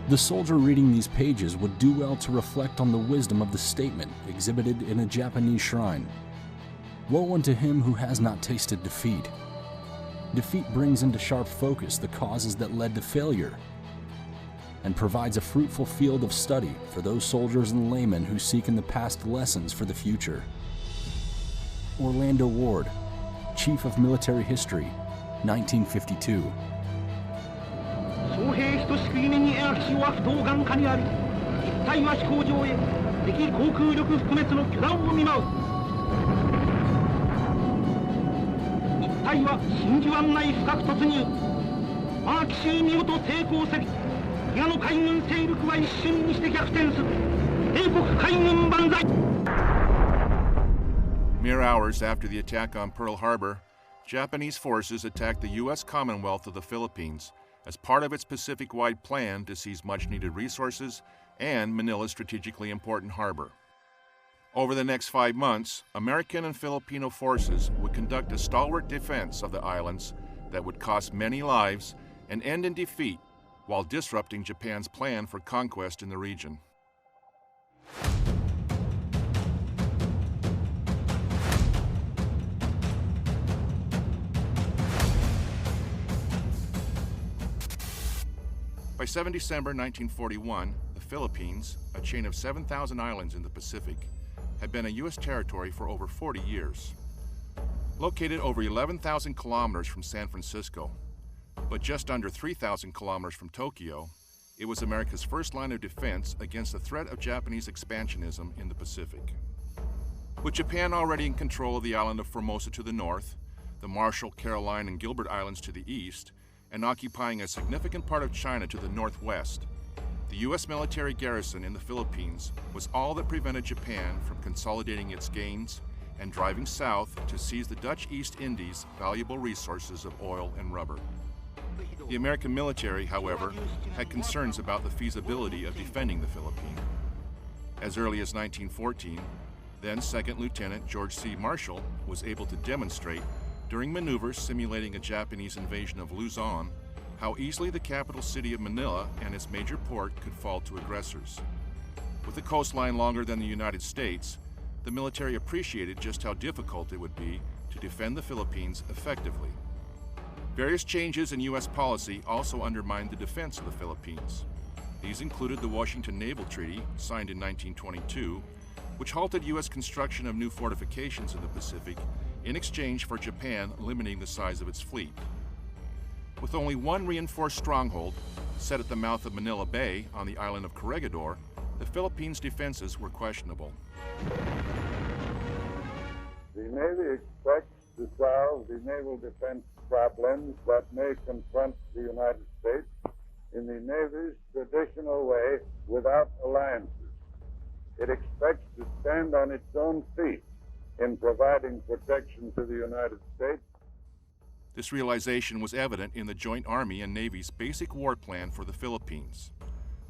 The soldier reading these pages would do well to reflect on the wisdom of the statement exhibited in a Japanese shrine. Woe unto him who has not tasted defeat. Defeat brings into sharp focus the causes that led to failure and provides a fruitful field of study for those soldiers and laymen who seek in the past lessons for the future. Orlando Ward, Chief of Military History, 1952. 総兵一しく夢に描く死は不当眼下にあり、一体は飛行場へ敵航空力覆滅の巨弾を見舞う。一体は真珠湾内深く突入。我が奇襲見事成功せり、伊賀の海軍勢力は一瞬にして逆転する。帝国海軍万歳。 Mere hours after the attack on Pearl Harbor, Japanese forces attacked the U.S. Commonwealth of the Philippines as part of its Pacific-wide plan to seize much-needed resources and Manila's strategically important harbor. Over the next 5 months, American and Filipino forces would conduct a stalwart defense of the islands that would cost many lives and end in defeat while disrupting Japan's plan for conquest in the region. By 7 December 1941, the Philippines, a chain of 7,000 islands in the Pacific, had been a U.S. territory for over 40 years. Located over 11,000 kilometers from San Francisco, but just under 3,000 kilometers from Tokyo, it was America's first line of defense against the threat of Japanese expansionism in the Pacific. With Japan already in control of the island of Formosa to the north, the Marshall, Caroline, and Gilbert Islands to the east, and occupying a significant part of China to the northwest, the U.S. military garrison in the Philippines was all that prevented Japan from consolidating its gains and driving south to seize the Dutch East Indies' valuable resources of oil and rubber. The American military, however, had concerns about the feasibility of defending the Philippines. As early as 1914, then Second Lieutenant George C. Marshall was able to demonstrate during maneuvers simulating a Japanese invasion of Luzon, how easily the capital city of Manila and its major port could fall to aggressors. With a coastline longer than the United States, the military appreciated just how difficult it would be to defend the Philippines effectively. Various changes in U.S. policy also undermined the defense of the Philippines. These included the Washington Naval Treaty, signed in 1922, which halted U.S. construction of new fortifications in the Pacific in exchange for Japan limiting the size of its fleet. With only one reinforced stronghold, set at the mouth of Manila Bay on the island of Corregidor, the Philippines' defenses were questionable. The Navy expects to solve the naval defense problems that may confront the United States in the Navy's traditional way without alliances. It expects to stand on its own feet in providing protection to the United States. This realization was evident in the Joint Army and Navy's Basic War Plan for the Philippines.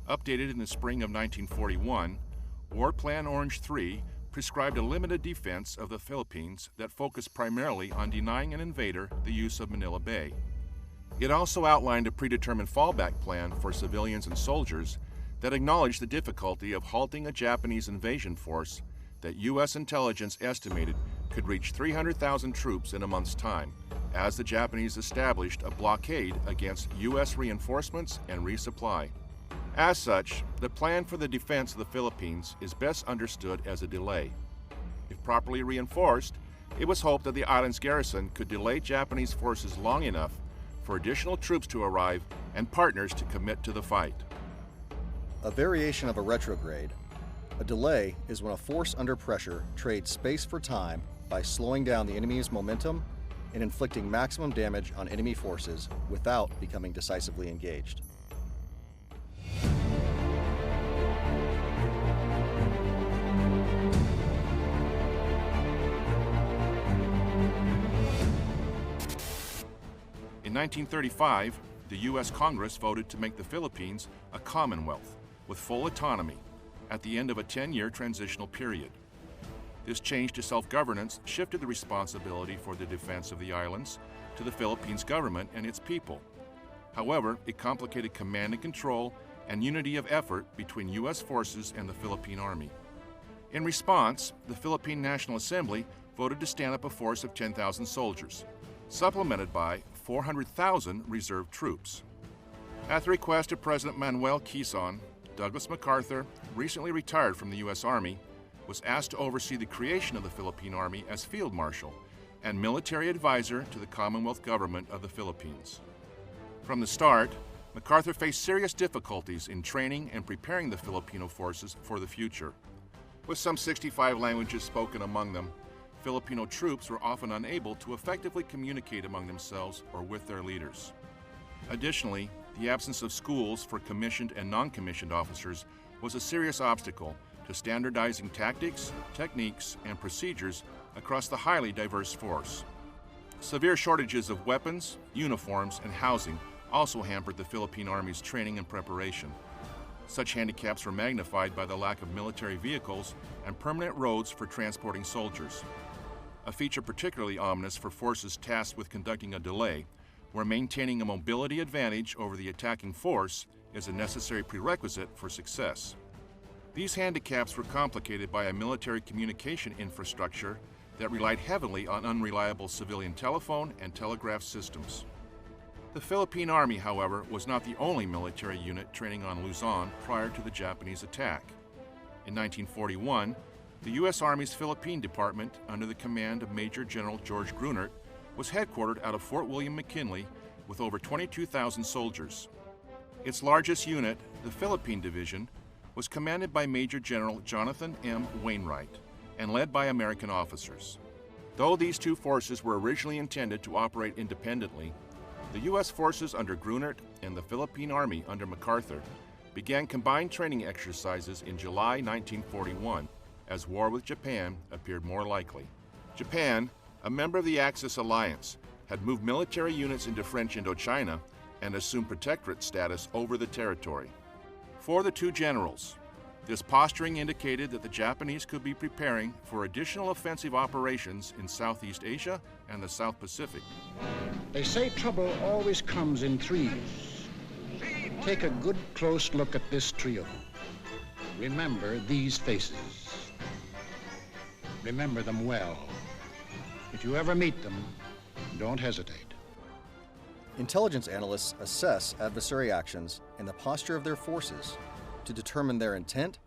Updated in the spring of 1941, War Plan Orange 3 prescribed a limited defense of the Philippines that focused primarily on denying an invader the use of Manila Bay. It also outlined a predetermined fallback plan for civilians and soldiers that acknowledged the difficulty of halting a Japanese invasion force that U.S. intelligence estimated could reach 300,000 troops in a month's time, as the Japanese established a blockade against U.S. reinforcements and resupply. As such, the plan for the defense of the Philippines is best understood as a delay. If properly reinforced, it was hoped that the island's garrison could delay Japanese forces long enough for additional troops to arrive and partners to commit to the fight. A variation of a retrograde, a delay is when a force under pressure trades space for time by slowing down the enemy's momentum and inflicting maximum damage on enemy forces without becoming decisively engaged. In 1935, the U.S. Congress voted to make the Philippines a Commonwealth with full autonomy at the end of a 10-year transitional period. This change to self-governance shifted the responsibility for the defense of the islands to the Philippines government and its people. However, it complicated command and control and unity of effort between U.S. forces and the Philippine Army. In response, the Philippine National Assembly voted to stand up a force of 10,000 soldiers, supplemented by 400,000 reserve troops. At the request of President Manuel Quezon, Douglas MacArthur, recently retired from the U.S. Army, was asked to oversee the creation of the Philippine Army as Field Marshal and military advisor to the Commonwealth Government of the Philippines. From the start, MacArthur faced serious difficulties in training and preparing the Filipino forces for the future. With some 65 languages spoken among them, Filipino troops were often unable to effectively communicate among themselves or with their leaders. Additionally, the absence of schools for commissioned and non-commissioned officers was a serious obstacle to standardizing tactics, techniques, and procedures across the highly diverse force. Severe shortages of weapons, uniforms, and housing also hampered the Philippine Army's training and preparation. Such handicaps were magnified by the lack of military vehicles and permanent roads for transporting soldiers. A feature particularly ominous for forces tasked with conducting a delay, where maintaining a mobility advantage over the attacking force is a necessary prerequisite for success. These handicaps were complicated by a military communication infrastructure that relied heavily on unreliable civilian telephone and telegraph systems. The Philippine Army, however, was not the only military unit training on Luzon prior to the Japanese attack. In 1941, the U.S. Army's Philippine Department, under the command of Major General George Grunert, was headquartered out of Fort William McKinley with over 22,000 soldiers. Its largest unit, the Philippine Division, was commanded by Major General Jonathan M. Wainwright and led by American officers. Though these two forces were originally intended to operate independently, the U.S. forces under Grunert and the Philippine Army under MacArthur began combined training exercises in July 1941 as war with Japan appeared more likely. Japan, a member of the Axis alliance, had moved military units into French Indochina and assumed protectorate status over the territory. For the two generals, this posturing indicated that the Japanese could be preparing for additional offensive operations in Southeast Asia and the South Pacific. They say trouble always comes in threes. Take a good close look at this trio. Remember these faces. Remember them well. If you ever meet them, don't hesitate. Intelligence analysts assess adversary actions and the posture of their forces to determine their intent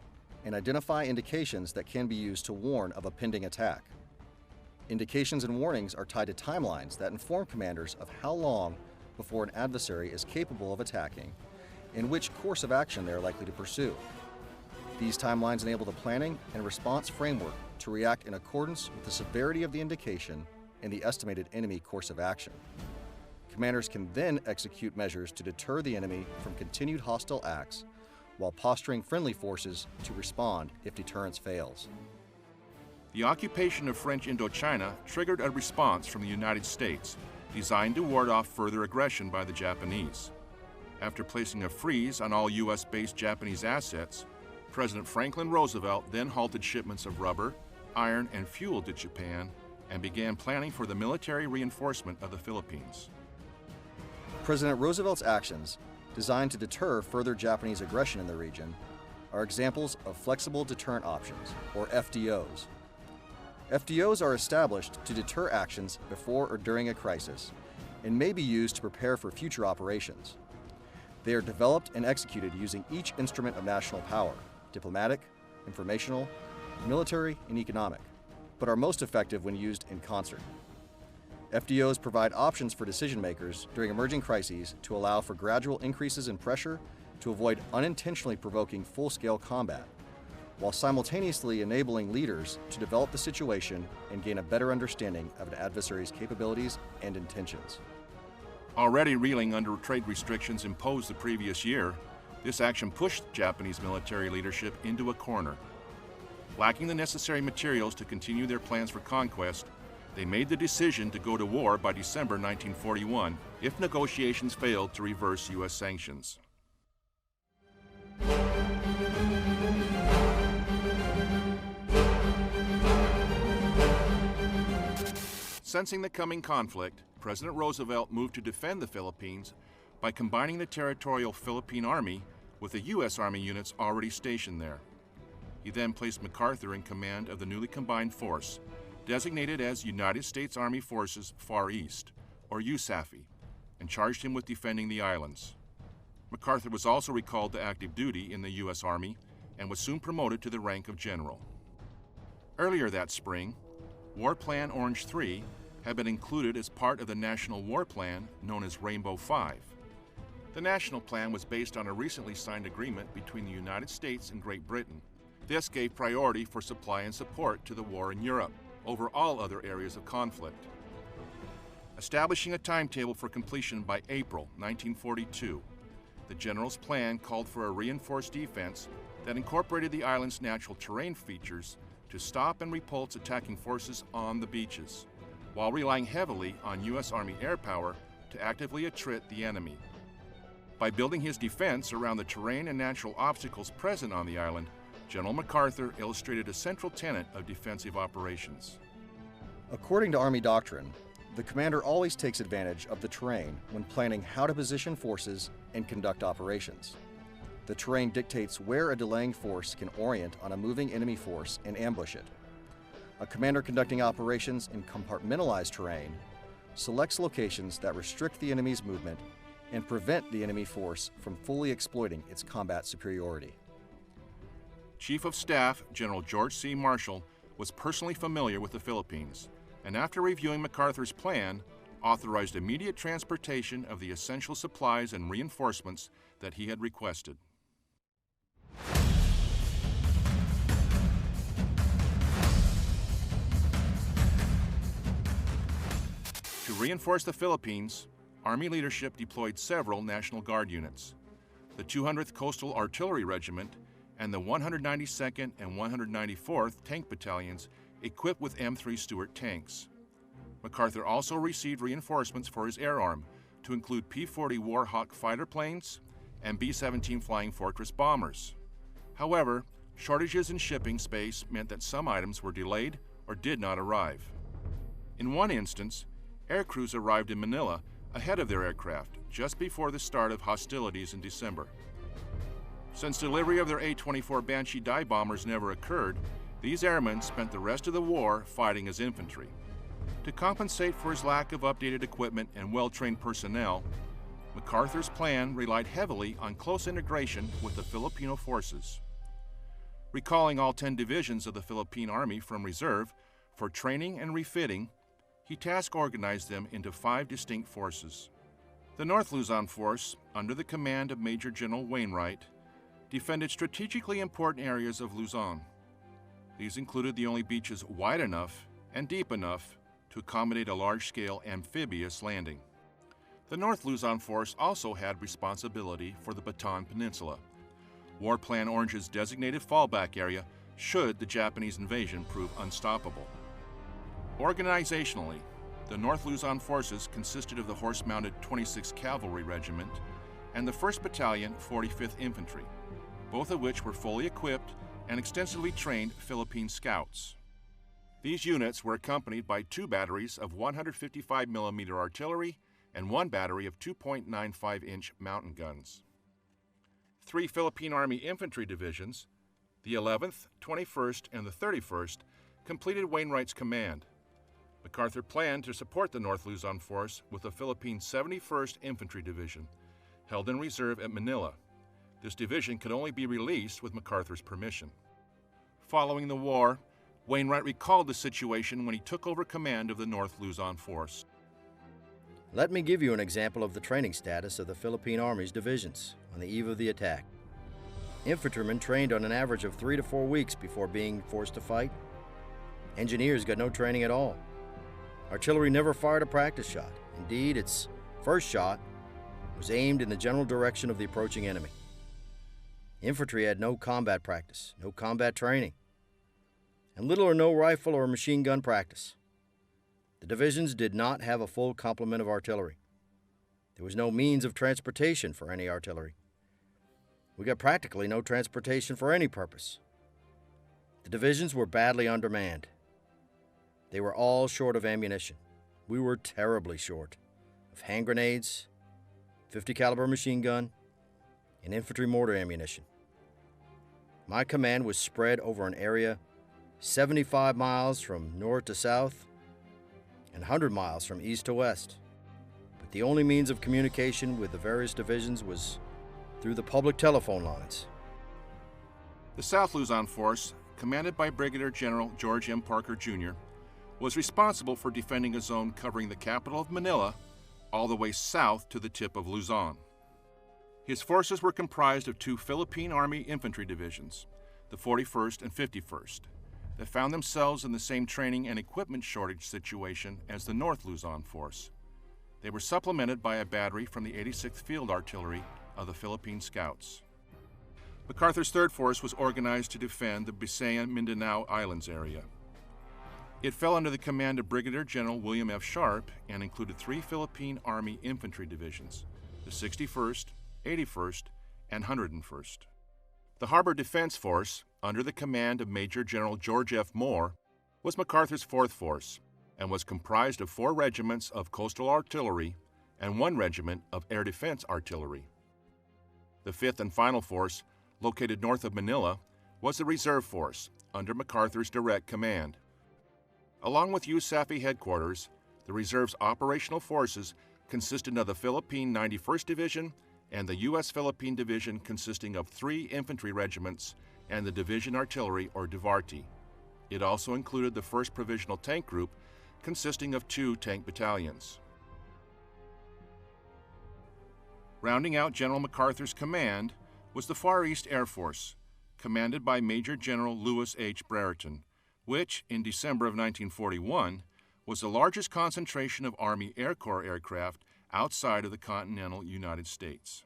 and identify indications that can be used to warn of a pending attack. Indications and warnings are tied to timelines that inform commanders of how long before an adversary is capable of attacking and which course of action they are likely to pursue. These timelines enable the planning and response framework to react in accordance with the severity of the indication and the estimated enemy course of action. Commanders can then execute measures to deter the enemy from continued hostile acts while posturing friendly forces to respond if deterrence fails. The occupation of French Indochina triggered a response from the United States designed to ward off further aggression by the Japanese. After placing a freeze on all U.S.-based Japanese assets, President Franklin Roosevelt then halted shipments of rubber, iron, and fuel to Japan and began planning for the military reinforcement of the Philippines. President Roosevelt's actions, designed to deter further Japanese aggression in the region, are examples of flexible deterrent options, or FDOs. FDOs are established to deter actions before or during a crisis and may be used to prepare for future operations. They are developed and executed using each instrument of national power, diplomatic, informational, military, and economic, but are most effective when used in concert. FDOs provide options for decision makers during emerging crises to allow for gradual increases in pressure to avoid unintentionally provoking full-scale combat, while simultaneously enabling leaders to develop the situation and gain a better understanding of an adversary's capabilities and intentions. Already reeling under trade restrictions imposed the previous year, this action pushed Japanese military leadership into a corner. Lacking the necessary materials to continue their plans for conquest, they made the decision to go to war by December 1941 if negotiations failed to reverse U.S. sanctions. Sensing the coming conflict, President Roosevelt moved to defend the Philippines by combining the territorial Philippine Army with the U.S. Army units already stationed there. He then placed MacArthur in command of the newly combined force, designated as United States Army Forces Far East, or USAFE, and charged him with defending the islands. MacArthur was also recalled to active duty in the U.S. Army and was soon promoted to the rank of general. Earlier that spring, War Plan Orange 3 had been included as part of the National War Plan known as Rainbow 5. The National Plan was based on a recently signed agreement between the United States and Great Britain. This gave priority for supply and support to the war in Europe over all other areas of conflict. Establishing a timetable for completion by April 1942, the general's plan called for a reinforced defense that incorporated the island's natural terrain features to stop and repulse attacking forces on the beaches, while relying heavily on U.S. Army air power to actively attrit the enemy. By building his defense around the terrain and natural obstacles present on the island, General MacArthur illustrated a central tenet of defensive operations. According to Army doctrine, the commander always takes advantage of the terrain when planning how to position forces and conduct operations. The terrain dictates where a delaying force can orient on a moving enemy force and ambush it. A commander conducting operations in compartmentalized terrain selects locations that restrict the enemy's movement and prevent the enemy force from fully exploiting its combat superiority. Chief of Staff General George C. Marshall was personally familiar with the Philippines, and after reviewing MacArthur's plan, authorized immediate transportation of the essential supplies and reinforcements that he had requested. To reinforce the Philippines, Army leadership deployed several National Guard units. The 200th Coastal Artillery Regiment and the 192nd and 194th Tank Battalions equipped with M3 Stuart tanks. MacArthur also received reinforcements for his air arm to include P-40 Warhawk fighter planes and B-17 Flying Fortress bombers. However, shortages in shipping space meant that some items were delayed or did not arrive. In one instance, air crews arrived in Manila ahead of their aircraft just before the start of hostilities in December. Since delivery of their A-24 Banshee dive bombers never occurred, these airmen spent the rest of the war fighting as infantry. To compensate for his lack of updated equipment and well-trained personnel, MacArthur's plan relied heavily on close integration with the Filipino forces. Recalling all 10 divisions of the Philippine Army from reserve for training and refitting, he task organized them into 5 distinct forces. The North Luzon Force, under the command of Major General Wainwright, defended strategically important areas of Luzon. These included the only beaches wide enough and deep enough to accommodate a large-scale amphibious landing. The North Luzon Force also had responsibility for the Bataan Peninsula, War Plan Orange's designated fallback area should the Japanese invasion prove unstoppable. Organizationally, the North Luzon forces consisted of the horse-mounted 26th Cavalry Regiment and the 1st Battalion, 45th Infantry, both of which were fully equipped and extensively trained Philippine scouts. These units were accompanied by 2 batteries of 155mm artillery and 1 battery of 2.95-inch mountain guns. 3 Philippine Army infantry divisions, the 11th, 21st, and the 31st, completed Wainwright's command. MacArthur planned to support the North Luzon Force with the Philippine 71st Infantry Division, held in reserve at Manila. This division could only be released with MacArthur's permission. Following the war, Wainwright recalled the situation when he took over command of the North Luzon Force. Let me give you an example of the training status of the Philippine Army's divisions on the eve of the attack. Infantrymen trained on an average of 3 to 4 weeks before being forced to fight. Engineers got no training at all. Artillery never fired a practice shot. Indeed, its first shot was aimed in the general direction of the approaching enemy. Infantry had no combat practice, no combat training, and little or no rifle or machine gun practice. The divisions did not have a full complement of artillery. There was no means of transportation for any artillery. We got practically no transportation for any purpose. The divisions were badly undermanned. They were all short of ammunition. we were terribly short of hand grenades, 50 caliber machine gun, and infantry mortar ammunition. My command was spread over an area 75 miles from north to south and 100 miles from east to west. But the only means of communication with the various divisions was through the public telephone lines. The South Luzon Force, commanded by Brigadier General George M. Parker, Jr., was responsible for defending a zone covering the capital of Manila all the way south to the tip of Luzon. His forces were comprised of two Philippine Army infantry divisions, the 41st and 51st, that found themselves in the same training and equipment shortage situation as the North Luzon Force. They were supplemented by a battery from the 86th Field Artillery of the Philippine Scouts. MacArthur's 3rd Force was organized to defend the Bisayan-Mindanao Islands area. It fell under the command of Brigadier General William F. Sharp and included 3 Philippine Army infantry divisions, the 61st, 81st, and 101st. The Harbor Defense Force, under the command of Major General George F. Moore, was MacArthur's 4th Force and was comprised of 4 regiments of coastal artillery and 1 regiment of air defense artillery. The 5th and final force, located north of Manila, was the Reserve Force, under MacArthur's direct command. Along with USAFE headquarters, the Reserve's operational forces consisted of the Philippine 91st Division and the U.S. Philippine Division consisting of 3 infantry regiments and the Division Artillery or DIVARTY. It also included the 1st Provisional Tank Group consisting of 2 tank battalions. Rounding out General MacArthur's command was the Far East Air Force, commanded by Major General Lewis H. Brereton, which, in December of 1941, was the largest concentration of Army Air Corps aircraft outside of the continental United States.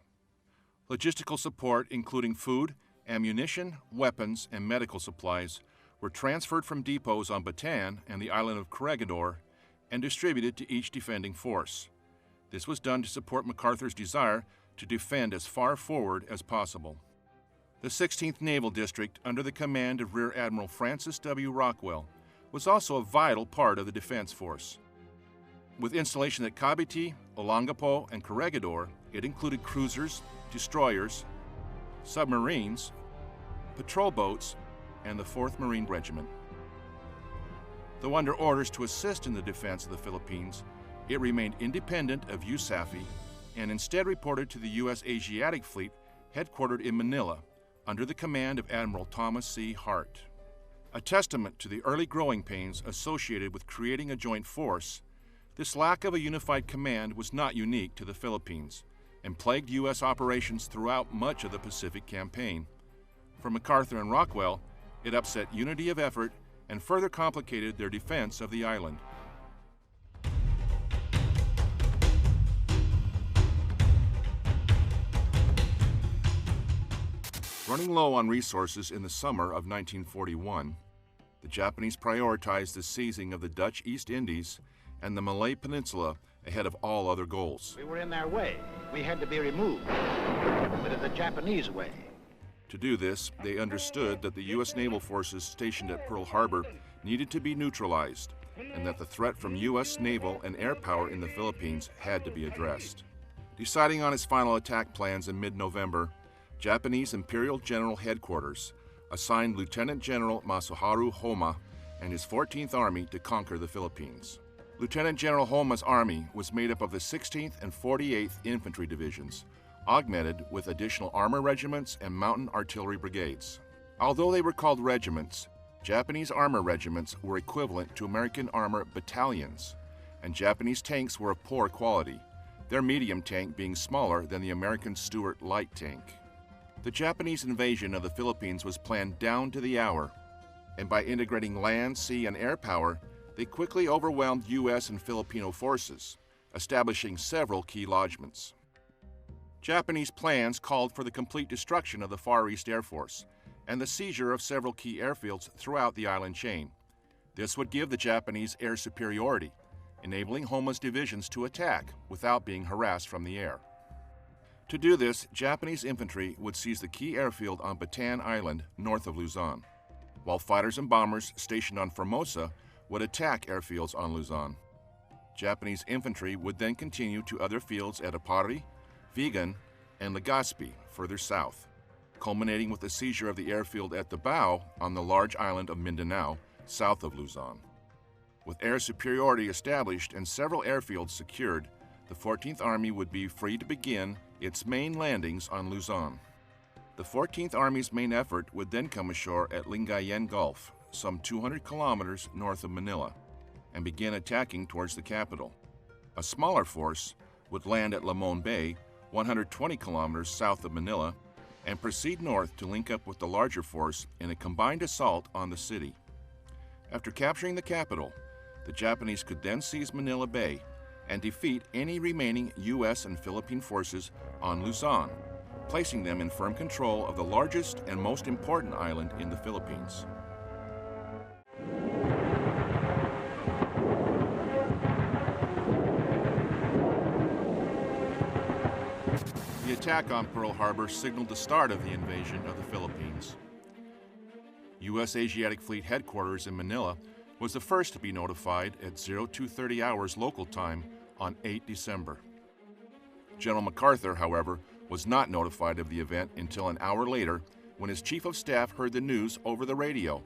Logistical support, including food, ammunition, weapons, and medical supplies, were transferred from depots on Bataan and the island of Corregidor and distributed to each defending force. This was done to support MacArthur's desire to defend as far forward as possible. The 16th Naval District, under the command of Rear Admiral Francis W. Rockwell, was also a vital part of the defense force. With installation at Cavite, Olongapo, and Corregidor, it included cruisers, destroyers, submarines, patrol boats, and the 4th Marine Regiment. Though under orders to assist in the defense of the Philippines, it remained independent of USAFE and instead reported to the U.S. Asiatic Fleet headquartered in Manila under the command of Admiral Thomas C. Hart. A testament to the early growing pains associated with creating a joint force, this lack of a unified command was not unique to the Philippines and plagued U.S. operations throughout much of the Pacific Campaign. For MacArthur and Rockwell, it upset unity of effort and further complicated their defense of the island. Running low on resources in the summer of 1941, the Japanese prioritized the seizing of the Dutch East Indies and the Malay Peninsula ahead of all other goals. We were in their way. We had to be removed. But in the Japanese way. To do this, they understood that the U.S. naval forces stationed at Pearl Harbor needed to be neutralized, and that the threat from U.S. naval and air power in the Philippines had to be addressed. Deciding on its final attack plans in mid-November, Japanese Imperial General Headquarters assigned Lieutenant General Masuharu Homa and his 14th Army to conquer the Philippines. Lieutenant General Homa's army was made up of the 16th and 48th Infantry Divisions, augmented with additional armor regiments and mountain artillery brigades. Although they were called regiments, Japanese armor regiments were equivalent to American armor battalions, and Japanese tanks were of poor quality, their medium tank being smaller than the American Stuart light tank. The Japanese invasion of the Philippines was planned down to the hour, and by integrating land, sea, and air power, they quickly overwhelmed U.S. and Filipino forces, establishing several key lodgements. Japanese plans called for the complete destruction of the Far East Air Force and the seizure of several key airfields throughout the island chain. This would give the Japanese air superiority, enabling Homa's divisions to attack without being harassed from the air. To do this, Japanese infantry would seize the key airfield on Bataan Island north of Luzon, while fighters and bombers stationed on Formosa would attack airfields on Luzon. Japanese infantry would then continue to other fields at Apari, Vigan, and Legazpi, further south, culminating with the seizure of the airfield at Dabao on the large island of Mindanao, south of Luzon. With air superiority established and several airfields secured, the 14th Army would be free to begin its main landings on Luzon. The 14th Army's main effort would then come ashore at Lingayen Gulf, some 200 kilometers north of Manila, and begin attacking towards the capital. A smaller force would land at Lamon Bay, 120 kilometers south of Manila, and proceed north to link up with the larger force in a combined assault on the city. After capturing the capital, the Japanese could then seize Manila Bay and defeat any remaining U.S. and Philippine forces on Luzon, placing them in firm control of the largest and most important island in the Philippines. The attack on Pearl Harbor signaled the start of the invasion of the Philippines. U.S. Asiatic Fleet headquarters in Manila was the first to be notified at 0230 hours local time on 8 December. General MacArthur, however, was not notified of the event until an hour later when his chief of staff heard the news over the radio.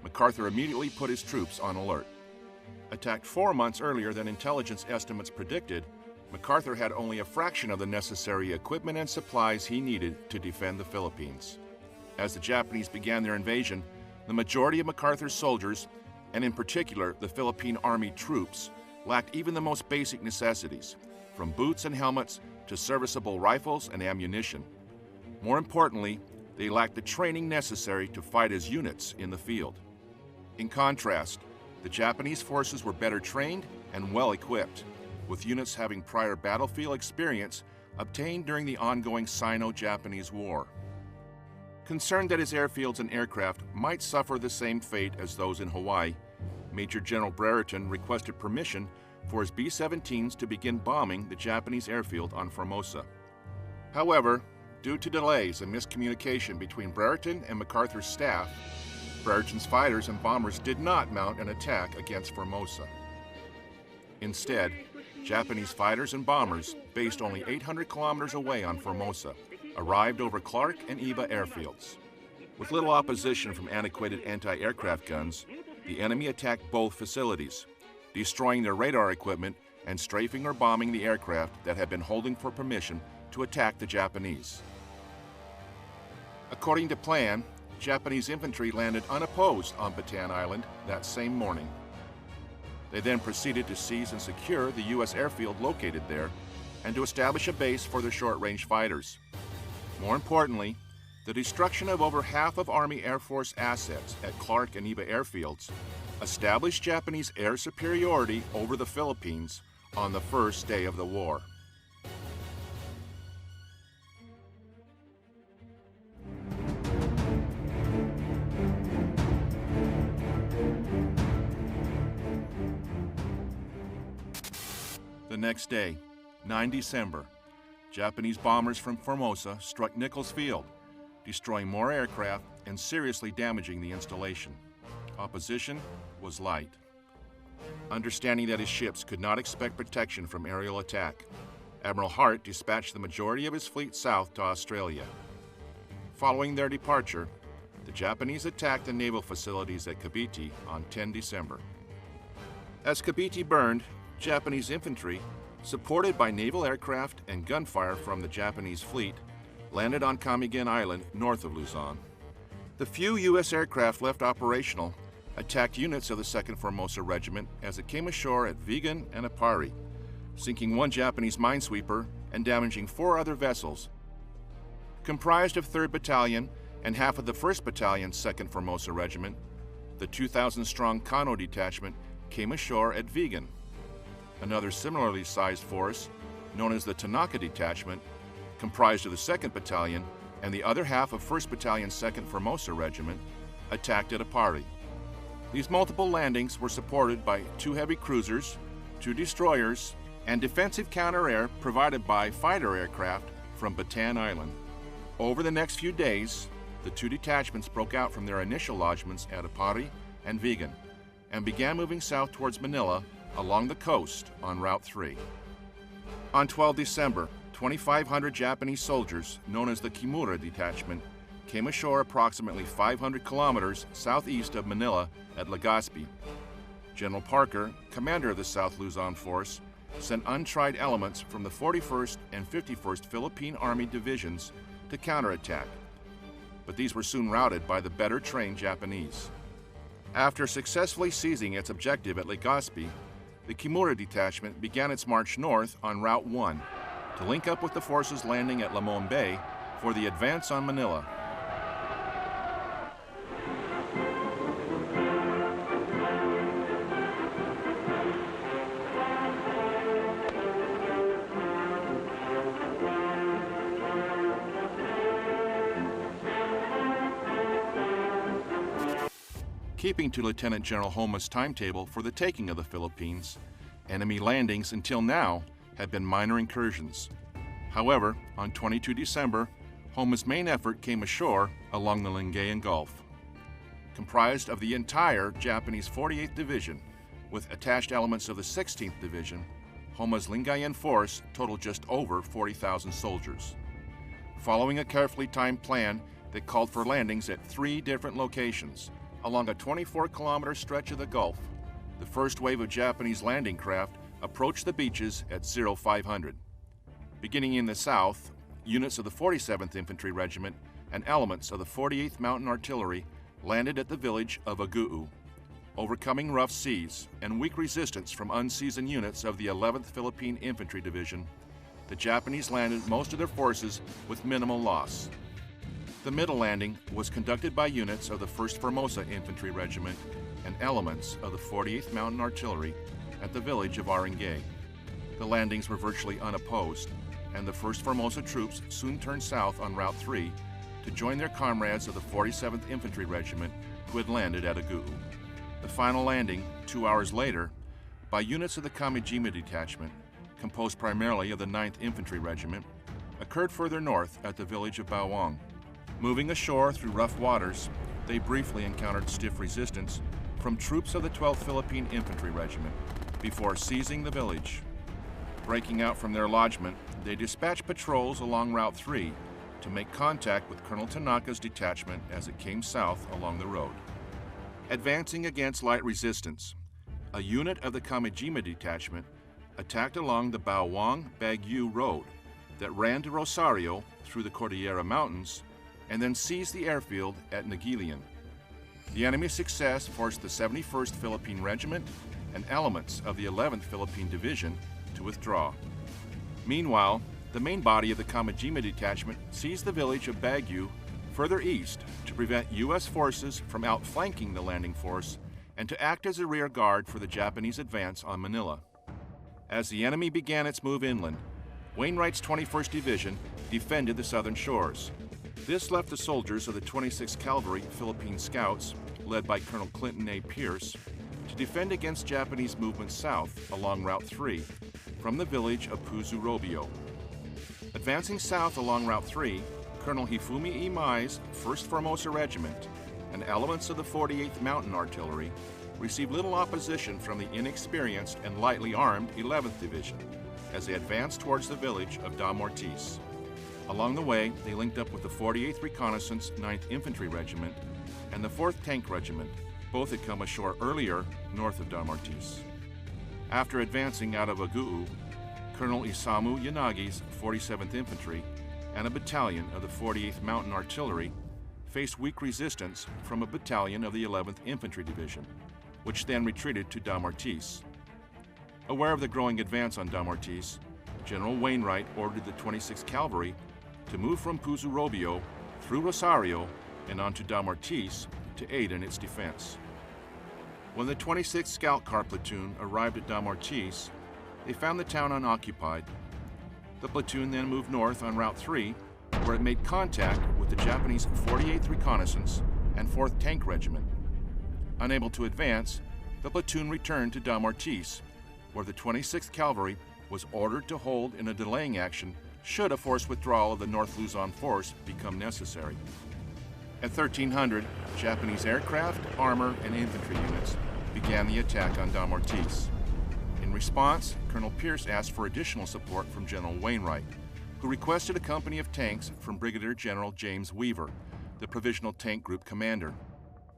MacArthur immediately put his troops on alert. Attacked 4 months earlier than intelligence estimates predicted, MacArthur had only a fraction of the necessary equipment and supplies he needed to defend the Philippines. As the Japanese began their invasion, the majority of MacArthur's soldiers, and in particular the Philippine Army troops, lacked even the most basic necessities, from boots and helmets to serviceable rifles and ammunition. More importantly, they lacked the training necessary to fight as units in the field. In contrast, the Japanese forces were better trained and well equipped, with units having prior battlefield experience obtained during the ongoing Sino-Japanese War. Concerned that his airfields and aircraft might suffer the same fate as those in Hawaii, Major General Brereton requested permission for his B-17s to begin bombing the Japanese airfield on Formosa. However, due to delays and miscommunication between Brereton and MacArthur's staff, Brereton's fighters and bombers did not mount an attack against Formosa. Instead, Japanese fighters and bombers, based only 800 kilometers away on Formosa, arrived over Clark and Iba airfields. With little opposition from antiquated anti-aircraft guns, the enemy attacked both facilities, destroying their radar equipment and strafing or bombing the aircraft that had been holding for permission to attack the Japanese. According to plan, Japanese infantry landed unopposed on Bataan Island that same morning. They then proceeded to seize and secure the U.S. airfield located there and to establish a base for their short-range fighters. More importantly, the destruction of over half of Army Air Force assets at Clark and Iba airfields established Japanese air superiority over the Philippines on the first day of the war. The next day, 9 December, Japanese bombers from Formosa struck Nichols Field, destroying more aircraft and seriously damaging the installation. Opposition was light. Understanding that his ships could not expect protection from aerial attack, Admiral Hart dispatched the majority of his fleet south to Australia. Following their departure, the Japanese attacked the naval facilities at Cavite on 10 December. As Cavite burned, Japanese infantry, supported by naval aircraft and gunfire from the Japanese fleet, landed on Camiguin Island north of Luzon. The few U.S. aircraft left operational attacked units of the 2nd Formosa Regiment as it came ashore at Vigan and Apari, sinking one Japanese minesweeper and damaging 4 other vessels. Comprised of 3rd Battalion and half of the 1st Battalion 2nd Formosa Regiment, the 2,000-strong Kano Detachment came ashore at Vigan. Another similarly sized force, known as the Tanaka Detachment, comprised of the 2nd Battalion and the other half of 1st Battalion 2nd Formosa Regiment, attacked at Apari. These multiple landings were supported by 2 heavy cruisers, 2 destroyers, and defensive counter-air provided by fighter aircraft from Bataan Island. Over the next few days, the 2 detachments broke out from their initial lodgements at Apari and Vigan and began moving south towards Manila along the coast on Route 3. On 12 December, 2,500 Japanese soldiers, known as the Kimura Detachment, came ashore approximately 500 kilometers southeast of Manila at Legazpi. General Parker, commander of the South Luzon Force, sent untried elements from the 41st and 51st Philippine Army divisions to counterattack, but these were soon routed by the better-trained Japanese. After successfully seizing its objective at Legazpi, the Kimura Detachment began its march north on Route 1 to link up with the forces landing at Lamon Bay for the advance on Manila. Keeping to Lieutenant General Homa's timetable for the taking of the Philippines, enemy landings until now had been minor incursions. However, on 22 December, Homa's main effort came ashore along the Lingayen Gulf. Comprised of the entire Japanese 48th Division, with attached elements of the 16th Division, Homa's Lingayen force totaled just over 40,000 soldiers. Following a carefully timed plan that called for landings at 3 different locations, along a 24-kilometer stretch of the Gulf, the first wave of Japanese landing craft approached the beaches at 0500. Beginning in the south, units of the 47th Infantry Regiment and elements of the 48th Mountain Artillery landed at the village of Aguu. Overcoming rough seas and weak resistance from unseasoned units of the 11th Philippine Infantry Division, the Japanese landed most of their forces with minimal loss. The middle landing was conducted by units of the 1st Formosa Infantry Regiment and elements of the 48th Mountain Artillery at the village of Arangay. The landings were virtually unopposed, and the 1st Formosa troops soon turned south on Route 3 to join their comrades of the 47th Infantry Regiment who had landed at Aguu. The final landing, 2 hours later, by units of the Kamijima Detachment, composed primarily of the 9th Infantry Regiment, occurred further north at the village of Bawang. Moving ashore through rough waters, they briefly encountered stiff resistance from troops of the 12th Philippine Infantry Regiment before seizing the village. Breaking out from their lodgment, they dispatched patrols along Route 3 to make contact with Colonel Tanaka's detachment as it came south along the road. Advancing against light resistance, a unit of the Kamijima Detachment attacked along the Bawang-Baguio Road that ran to Rosario through the Cordillera Mountains and then seized the airfield at Nagilian. The enemy's success forced the 71st Philippine Regiment and elements of the 11th Philippine Division to withdraw. Meanwhile, the main body of the Kamijima Detachment seized the village of Baguio further east to prevent U.S. forces from outflanking the landing force and to act as a rear guard for the Japanese advance on Manila. As the enemy began its move inland, Wainwright's 21st Division defended the southern shores. This left the soldiers of the 26th Cavalry Philippine Scouts, led by Colonel Clinton A. Pierce, to defend against Japanese movements south along Route 3 from the village of Puzurobio. Advancing south along Route 3, Colonel Hifumi Imai's 1st Formosa Regiment and elements of the 48th Mountain Artillery received little opposition from the inexperienced and lightly armed 11th Division as they advanced towards the village of Dam Ortiz. Along the way, they linked up with the 48th Reconnaissance 9th Infantry Regiment and the 4th Tank Regiment. Both had come ashore earlier north of Dam Ortiz. After advancing out of Aguu, Colonel Isamu Yanagi's 47th Infantry and a battalion of the 48th Mountain Artillery faced weak resistance from a battalion of the 11th Infantry Division, which then retreated to Dam Ortiz. Aware of the growing advance on Dam Ortiz, General Wainwright ordered the 26th Cavalry to move from Puzurobio through Rosario and onto Dam Ortiz to aid in its defense. When the 26th Scout Car Platoon arrived at Dam Ortiz, they found the town unoccupied. The platoon then moved north on Route 3, where it made contact with the Japanese 48th Reconnaissance and 4th Tank Regiment. Unable to advance, the platoon returned to Dam Ortiz, where the 26th Cavalry was ordered to hold in a delaying action should a forced withdrawal of the North Luzon force become necessary. At 1300, Japanese aircraft, armor, and infantry units began the attack on Dam Ortiz. response, Colonel Pierce asked for additional support from General Wainwright, who requested a company of tanks from Brigadier General James Weaver, the Provisional Tank Group commander.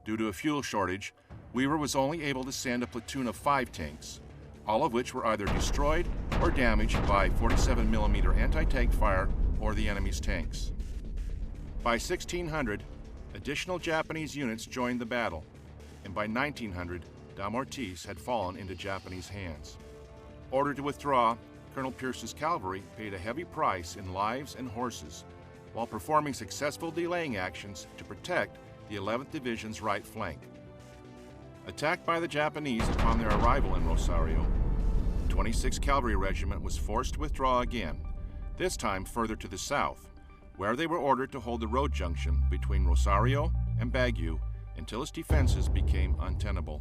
Due to a fuel shortage, Weaver was only able to send a platoon of 5 tanks, all of which were either destroyed or damaged by 47mm anti-tank fire or the enemy's tanks. By 1600, additional Japanese units joined the battle, and by 1900, Damortiz had fallen into Japanese hands. Ordered to withdraw, Colonel Pierce's cavalry paid a heavy price in lives and horses, while performing successful delaying actions to protect the 11th Division's right flank. Attacked by the Japanese upon their arrival in Rosario, the 26th Cavalry Regiment was forced to withdraw again, this time further to the south, where they were ordered to hold the road junction between Rosario and Baguio until its defenses became untenable.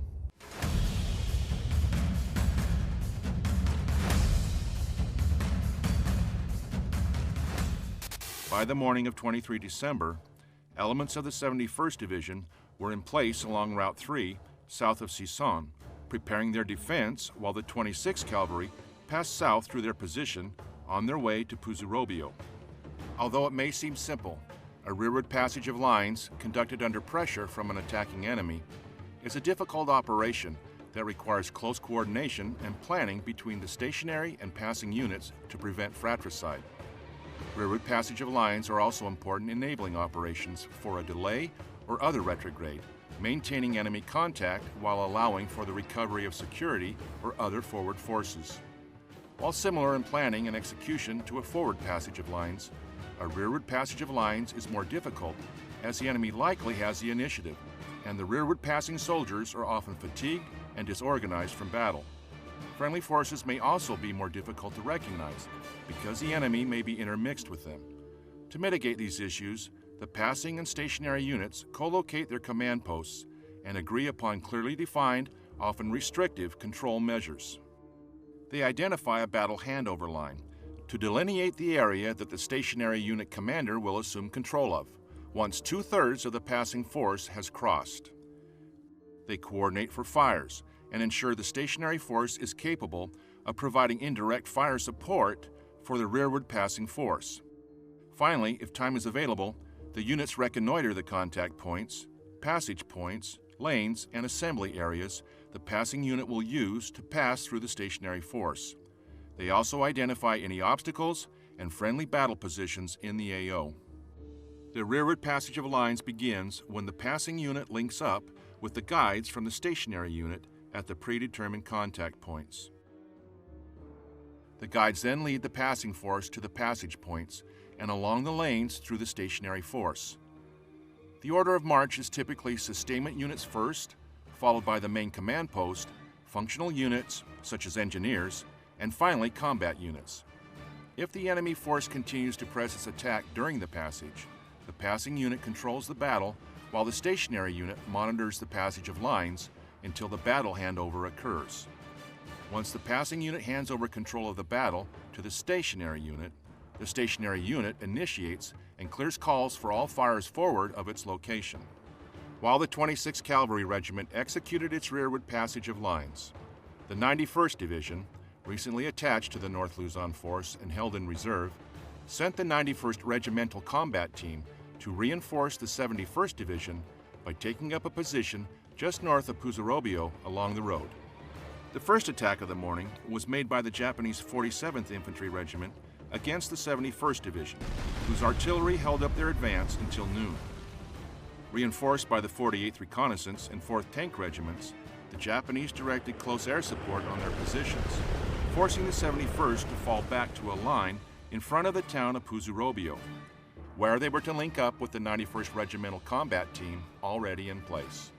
By the morning of 23 December, elements of the 71st Division were in place along Route 3, south of Sison, preparing their defense while the 26th Cavalry passed south through their position on their way to Puzurobio. Although it may seem simple, a rearward passage of lines conducted under pressure from an attacking enemy is a difficult operation that requires close coordination and planning between the stationary and passing units to prevent fratricide. Rearward passage of lines are also important enabling operations for a delay or other retrograde, maintaining enemy contact while allowing for the recovery of security or other forward forces. While similar in planning and execution to a forward passage of lines, a rearward passage of lines is more difficult as the enemy likely has the initiative, and the rearward passing soldiers are often fatigued and disorganized from battle. Friendly forces may also be more difficult to recognize because the enemy may be intermixed with them. To mitigate these issues, the passing and stationary units co-locate their command posts and agree upon clearly defined, often restrictive, control measures. They identify a battle handover line to delineate the area that the stationary unit commander will assume control of, once 2/3 of the passing force has crossed. They coordinate for fires and ensure the stationary force is capable of providing indirect fire support for the rearward passing force. Finally, if time is available, the units reconnoiter the contact points, passage points, lanes, and assembly areas the passing unit will use to pass through the stationary force. They also identify any obstacles and friendly battle positions in the AO. The rearward passage of lines begins when the passing unit links up with the guides from the stationary unit at the predetermined contact points. The guides then lead the passing force to the passage points and along the lanes through the stationary force. The order of march is typically sustainment units first, followed by the main command post, functional units such as engineers, and finally combat units. If the enemy force continues to press its attack during the passage, the passing unit controls the battle while the stationary unit monitors the passage of lines until the battle handover occurs. Once the passing unit hands over control of the battle to the stationary unit initiates and clears calls for all fires forward of its location. While the 26th Cavalry Regiment executed its rearward passage of lines, the 91st Division, recently attached to the North Luzon Force and held in reserve, sent the 91st Regimental Combat Team to reinforce the 71st Division by taking up a position just north of Puzurobio along the road. The first attack of the morning was made by the Japanese 47th Infantry Regiment against the 71st Division, whose artillery held up their advance until noon. Reinforced by the 48th Reconnaissance and 4th Tank Regiments, the Japanese directed close air support on their positions, forcing the 71st to fall back to a line in front of the town of Puzurobio, where they were to link up with the 91st Regimental Combat Team already in place.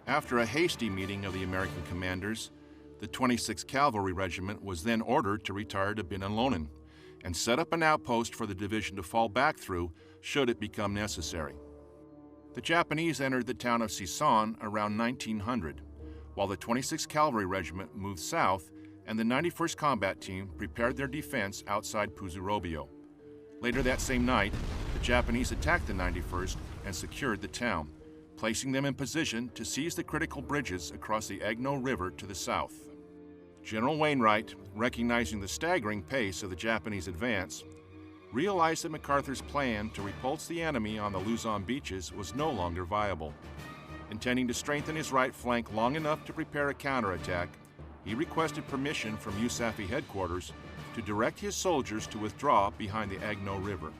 After a hasty meeting of the American commanders, the 26th Cavalry Regiment was then ordered to retire to Binanlonan and set up an outpost for the division to fall back through should it become necessary. The Japanese entered the town of Sison around 1900, while the 26th Cavalry Regiment moved south and the 91st Combat Team prepared their defense outside Puzurobio. Later that same night, the Japanese attacked the 91st and secured the town, placing them in position to seize the critical bridges across the Agno River to the south. General Wainwright, recognizing the staggering pace of the Japanese advance, realized that MacArthur's plan to repulse the enemy on the Luzon beaches was no longer viable. Intending to strengthen his right flank long enough to prepare a counterattack, he requested permission from USAFE headquarters to direct his soldiers to withdraw behind the Agno River.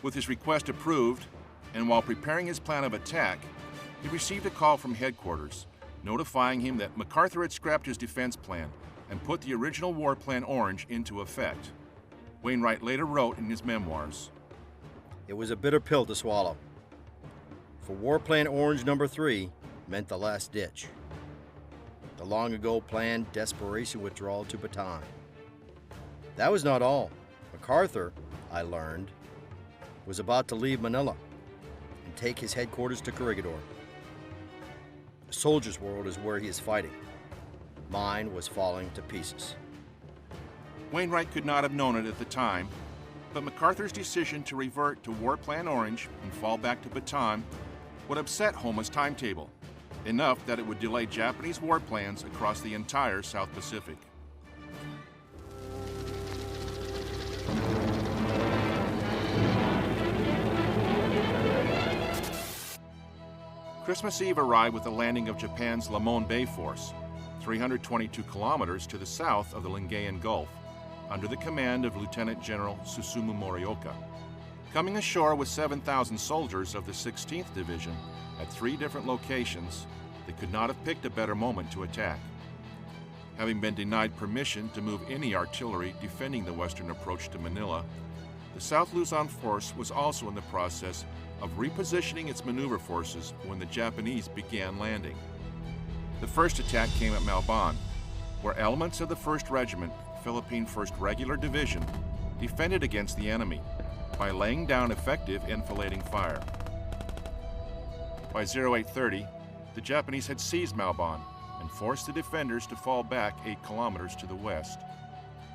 With his request approved, and while preparing his plan of attack, he received a call from headquarters notifying him that MacArthur had scrapped his defense plan and put the original War Plan Orange into effect. Wainwright later wrote in his memoirs, It was a bitter pill to swallow, for War Plan Orange No. 3 meant the last ditch. The long ago planned desperation withdrawal to Bataan. That was not all. MacArthur, I learned, was about to leave Manila and take his headquarters to Corregidor. A soldier's world is where he is fighting. Mine was falling to pieces. Wainwright could not have known it at the time, but MacArthur's decision to revert to War Plan Orange and fall back to Bataan would upset Homa's timetable, enough that it would delay Japanese war plans across the entire South Pacific. Christmas Eve arrived with the landing of Japan's Lamon Bay Force, 322 kilometers to the south of the Lingayen Gulf, under the command of Lieutenant General Susumu Morioka. Coming ashore with 7,000 soldiers of the 16th Division at 3 different locations, they could not have picked a better moment to attack. Having been denied permission to move any artillery defending the western approach to Manila, the South Luzon force was also in the process of repositioning its maneuver forces when the Japanese began landing. The first attack came at Malban, where elements of the 1st Regiment, Philippine 1st Regular Division, defended against the enemy by laying down effective enfilading fire. By 0830, the Japanese had seized Malban and forced the defenders to fall back 8 kilometers to the west.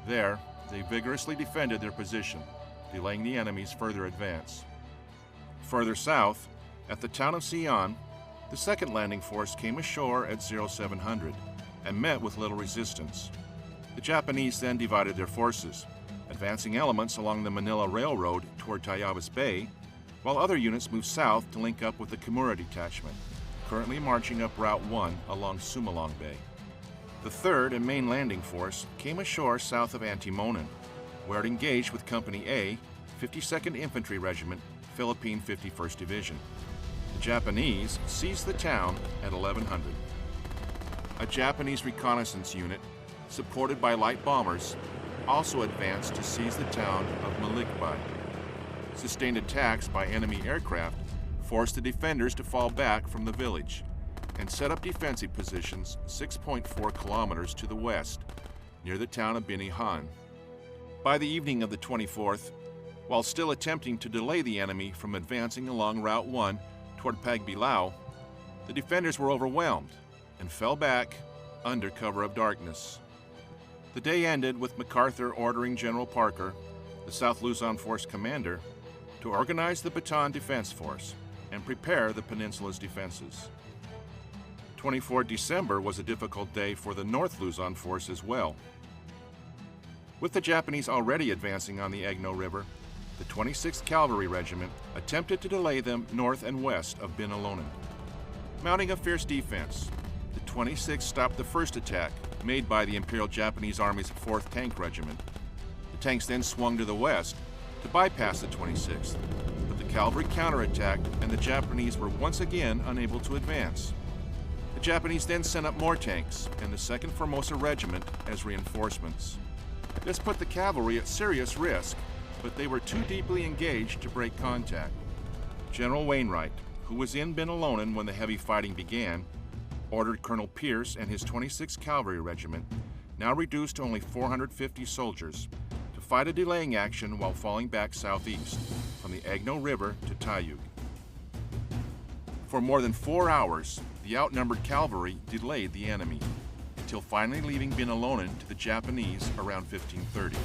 There, they vigorously defended their position, delaying the enemy's further advance. Further south, at the town of Sion, the 2nd Landing Force came ashore at 0700 and met with little resistance. The Japanese then divided their forces, advancing elements along the Manila Railroad toward Tayabas Bay, while other units moved south to link up with the Kimura Detachment, currently marching up Route 1 along Sumalong Bay. The 3rd and main landing force came ashore south of Antimonan, where it engaged with Company A, 52nd Infantry Regiment, Philippine 51st Division. The Japanese seized the town at 1100. A Japanese reconnaissance unit, supported by light bombers, also advanced to seize the town of Malikbay. Sustained attacks by enemy aircraft forced the defenders to fall back from the village and set up defensive positions 6.4 kilometers to the west, near the town of Binihan. By the evening of the 24th, while still attempting to delay the enemy from advancing along Route 1 toward Pagbilao, the defenders were overwhelmed and fell back under cover of darkness. The day ended with MacArthur ordering General Parker, the South Luzon Force commander, to organize the Bataan Defense Force and prepare the peninsula's defenses. 24 December was a difficult day for the North Luzon Force as well. With the Japanese already advancing on the Agno River, the 26th Cavalry Regiment attempted to delay them north and west of Binalonan. Mounting a fierce defense, the 26th stopped the first attack made by the Imperial Japanese Army's 4th Tank Regiment. The tanks then swung to the west to bypass the 26th, but the cavalry counterattacked and the Japanese were once again unable to advance. The Japanese then sent up more tanks and the 2nd Formosa Regiment as reinforcements. This put the cavalry at serious risk, but they were too deeply engaged to break contact. General Wainwright, who was in Binalonan when the heavy fighting began, ordered Colonel Pierce and his 26th Cavalry Regiment, now reduced to only 450 soldiers, to fight a delaying action while falling back southeast from the Agno River to Tayug. For more than 4 hours, the outnumbered cavalry delayed the enemy, until finally leaving Binalonan to the Japanese around 1530.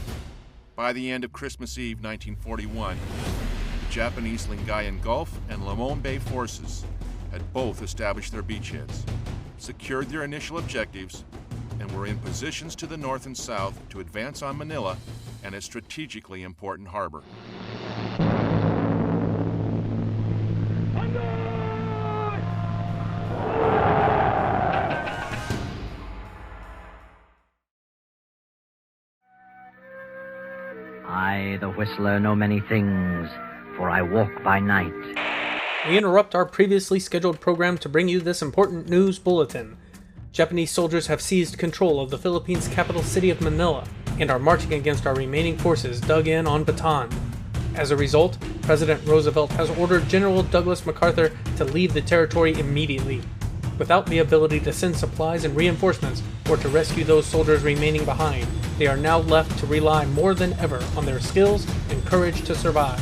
By the end of Christmas Eve 1941, the Japanese Lingayen Gulf and Lamon Bay forces had both established their beachheads, secured their initial objectives, and were in positions to the north and south to advance on Manila and its strategically important harbor. I, the whistler, know many things, for I walk by night. We interrupt our previously scheduled program to bring you this important news bulletin. Japanese soldiers have seized control of the Philippines' capital city of Manila and are marching against our remaining forces dug in on Bataan. As a result, President Roosevelt has ordered General Douglas MacArthur to leave the territory immediately. Without the ability to send supplies and reinforcements or to rescue those soldiers remaining behind, they are now left to rely more than ever on their skills and courage to survive.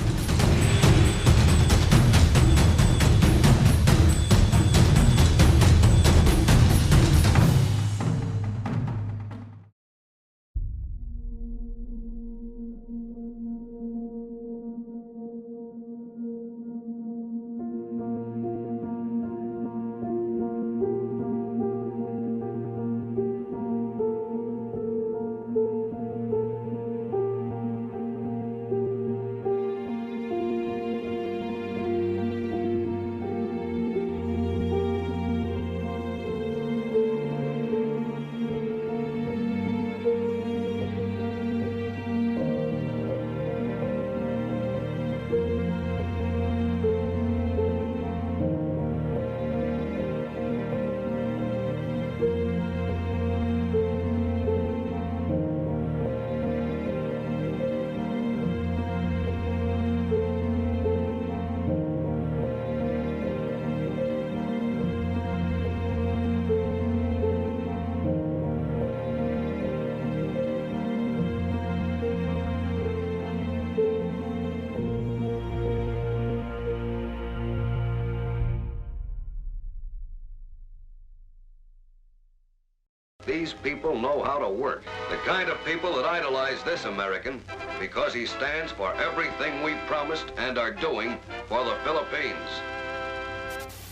These people know how to work. The kind of people that idolize this American because he stands for everything we promised and are doing for the Philippines.